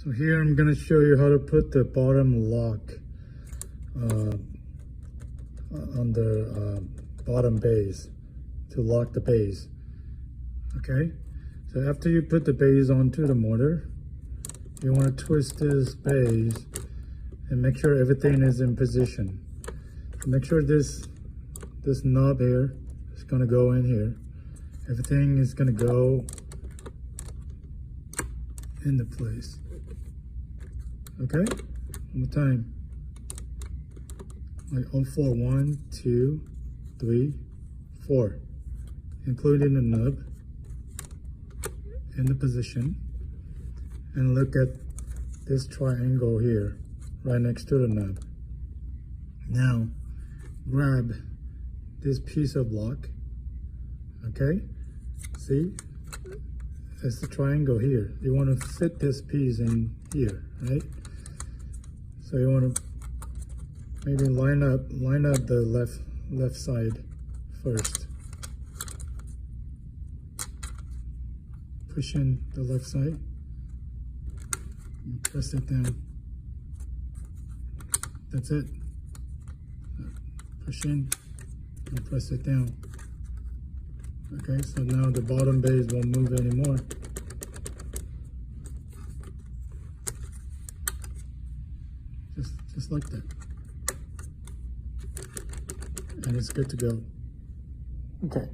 So here I'm going to show you how to put the bottom lock on the bottom base to lock the base. Okay, so after you put the base onto the motor, you want to twist this base and make sure everything is in position. Make sure this knob here is going to go in here. Everything is going to go into place. Okay, one more time. Like all four, 1, 2, 3, 4, including the nub in the position. And look at this triangle here, right next to the nub. Now, grab this piece of lock, okay? See, it's the triangle here. You want to fit this piece in here, right? So you want to maybe line up the left side first. Push in the left side and press it down. That's it. Push in and press it down. Okay, so now the bottom base won't move anymore. Just like that. And it's good to go. Okay.